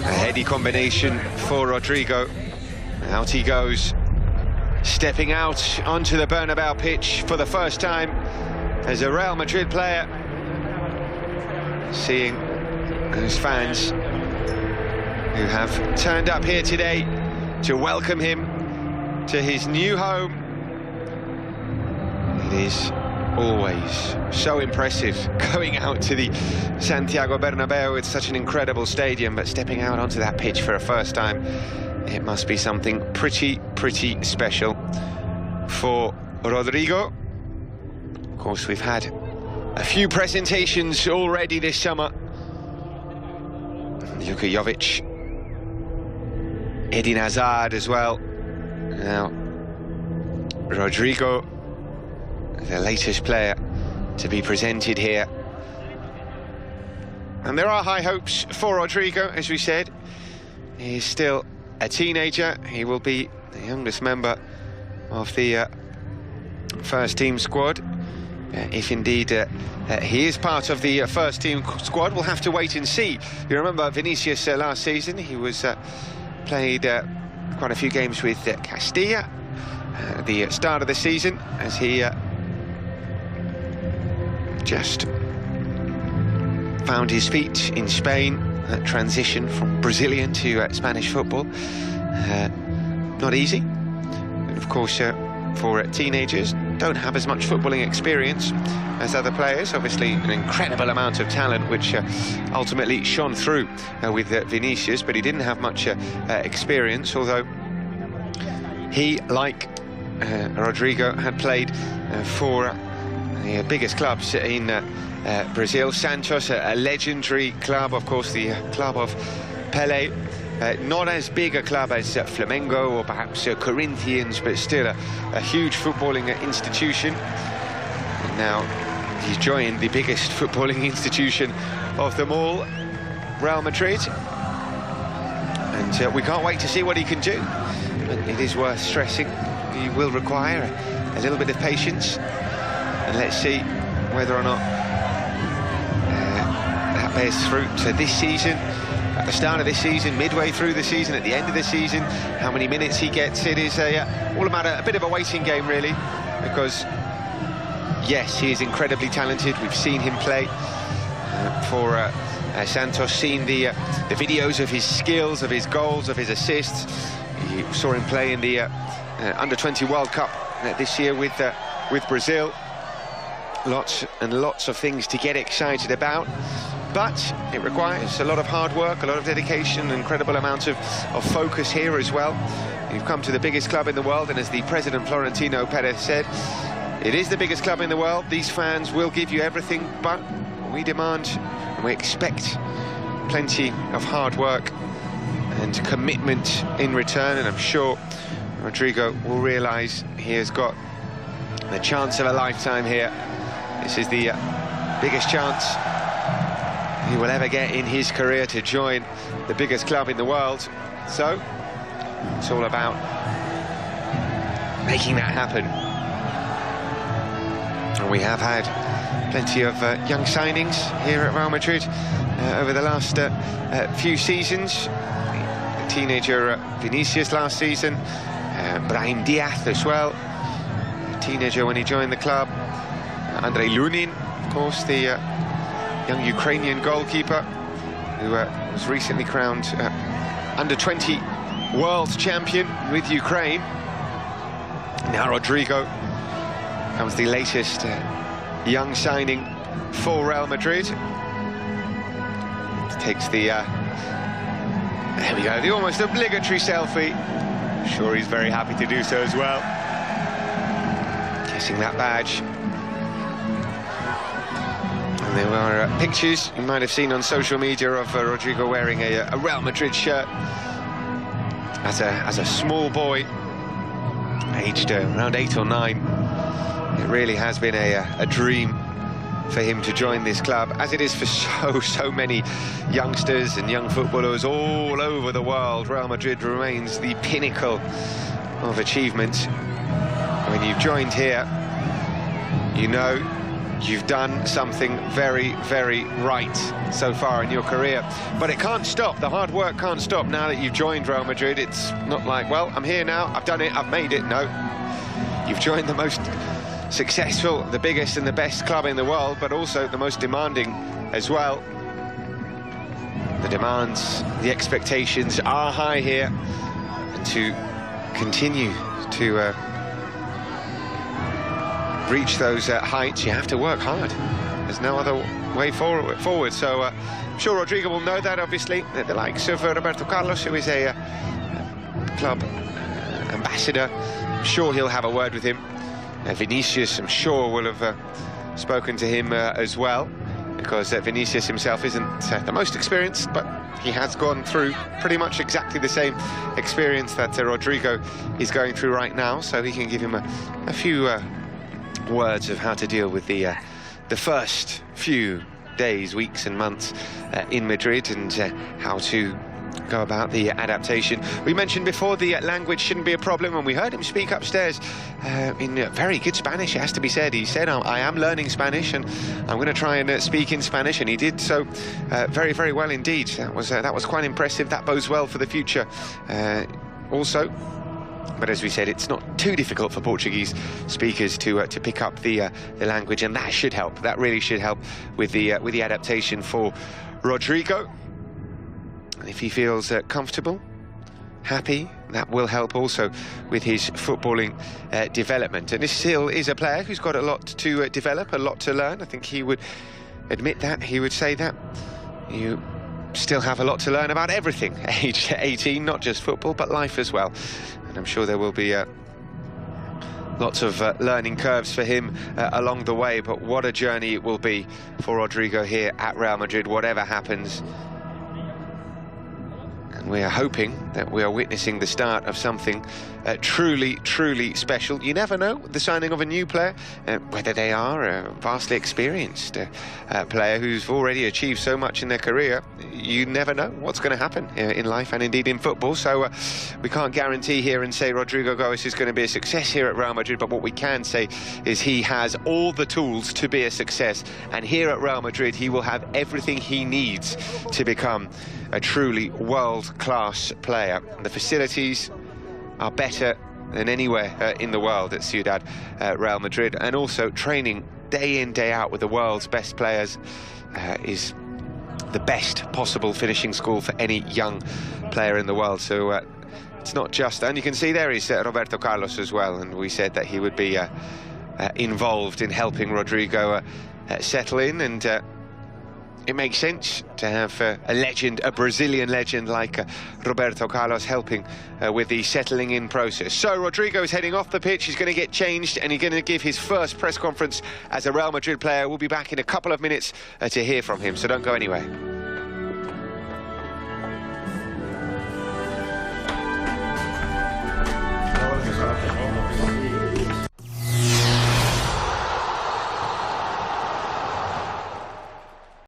A heady combination for Rodrygo. Out he goes, stepping out onto the Bernabeu pitch for the first time as a Real Madrid player, seeing those fans who have turned up here today to welcome him to his new home. It is always so impressive going out to the Santiago Bernabeu. It's such an incredible stadium, but stepping out onto that pitch for a first time, it must be something pretty special for Rodrygo. Of course, we've had a few presentations already this summer. Luka Jovic, Eden Hazard as well. Now, Rodrygo, the latest player to be presented here. And there are high hopes for Rodrygo, as we said. He is still a teenager. He will be the youngest member of the first team squad. If indeed he is part of the first team squad, we'll have to wait and see. You remember Vinicius last season, he was played quite a few games with Castilla at the start of the season, as he just found his feet in Spain. That transition from Brazilian to Spanish football, not easy. And of course, for teenagers, don't have as much footballing experience as other players. Obviously, an incredible amount of talent, which ultimately shone through with Vinicius, but he didn't have much experience, although he, like Rodrygo, had played for the biggest clubs in Brazil. Santos, a legendary club, of course, the club of Pelé. Not as big a club as Flamengo or perhaps Corinthians, but still a huge footballing institution. And now he's joined the biggest footballing institution of them all, Real Madrid. And we can't wait to see what he can do. But it is worth stressing, he will require a little bit of patience. And let's see whether or not that bears fruit. So this season, at the start of this season, midway through the season, at the end of the season, how many minutes he gets, it is all about a bit of a waiting game, really. Because, yes, he is incredibly talented. We've seen him play for Santos, seen the videos of his skills, of his goals, of his assists. You saw him play in the Under-20 World Cup this year with Brazil. Lots and lots of things to get excited about, but it requires a lot of hard work, a lot of dedication, an incredible amount of focus here as well. You've come to the biggest club in the world, and as the president Florentino Perez said, it is the biggest club in the world. These fans will give you everything, but we demand and we expect plenty of hard work and commitment in return, and I'm sure Rodrygo will realise he has got the chance of a lifetime here. This is the biggest chance he will ever get in his career to join the biggest club in the world. So, it's all about making that happen. And we have had plenty of young signings here at Real Madrid over the last few seasons. The teenager Vinicius last season, Brahim Diaz as well, a teenager when he joined the club. Andrei Lunin, of course, the young Ukrainian goalkeeper who was recently crowned Under-20 world champion with Ukraine. Now Rodrygo comes the latest young signing for Real Madrid. Takes the, there we go, the almost obligatory selfie. I'm sure he's very happy to do so as well. Kissing that badge. There were pictures you might have seen on social media of Rodrygo wearing a Real Madrid shirt as a small boy, aged around 8 or 9. It really has been a dream for him to join this club, as it is for so many youngsters and young footballers all over the world. Real Madrid remains the pinnacle of achievement. When you've joined here, you know you've done something very, very right so far in your career. But it can't stop. The hard work can't stop now that you've joined Real Madrid. It's not like, well, I'm here now, I've done it, I've made it. No, you've joined the most successful, the biggest and the best club in the world, but also the most demanding as well. The demands, the expectations are high here, and to continue to reach those heights, you have to work hard. There's no other way forward. So I'm sure Rodrygo will know that, obviously. The likes of Roberto Carlos, who is a club ambassador, I'm sure he'll have a word with him. Vinicius, I'm sure, will have spoken to him as well, because Vinicius himself isn't the most experienced, but he has gone through pretty much exactly the same experience that Rodrygo is going through right now, so he can give him a few words of how to deal with the first few days, weeks and months in Madrid, and how to go about the adaptation. We mentioned before the language shouldn't be a problem, and we heard him speak upstairs in very good Spanish, it has to be said. He said, I am learning Spanish and I'm going to try and speak in Spanish, and he did so very, very well indeed. That was quite impressive. That bodes well for the future also. But as we said, it's not too difficult for Portuguese speakers to pick up the language, and that should help. That really should help with the adaptation for Rodrygo. And if he feels comfortable, happy, that will help also with his footballing development. And this still is a player who's got a lot to develop, a lot to learn. I think he would admit that. He would say that. You still have a lot to learn about everything, age 18, not just football, but life as well. And I'm sure there will be lots of learning curves for him along the way, but what a journey it will be for Rodrygo here at Real Madrid, whatever happens. And we are hoping that we are witnessing the start of something truly, truly special. You never know, the signing of a new player, whether they are a vastly experienced player who's already achieved so much in their career. You never know what's going to happen in life and indeed in football. So we can't guarantee here and say Rodrygo Goes is going to be a success here at Real Madrid, but what we can say is he has all the tools to be a success, and here at Real Madrid he will have everything he needs to become a truly world-class player. The facilities are better than anywhere in the world at Ciudad Real Madrid, and also training day in, day out with the world's best players is the best possible finishing school for any young player in the world. So it's not just, and you can see there is Roberto Carlos as well, and we said that he would be involved in helping Rodrygo settle in, and it makes sense to have a legend, a Brazilian legend like Roberto Carlos helping with the settling in process. So Rodrygo is heading off the pitch, he's going to get changed, and he's going to give his first press conference as a Real Madrid player. We'll be back in a couple of minutes to hear from him, so don't go anywhere.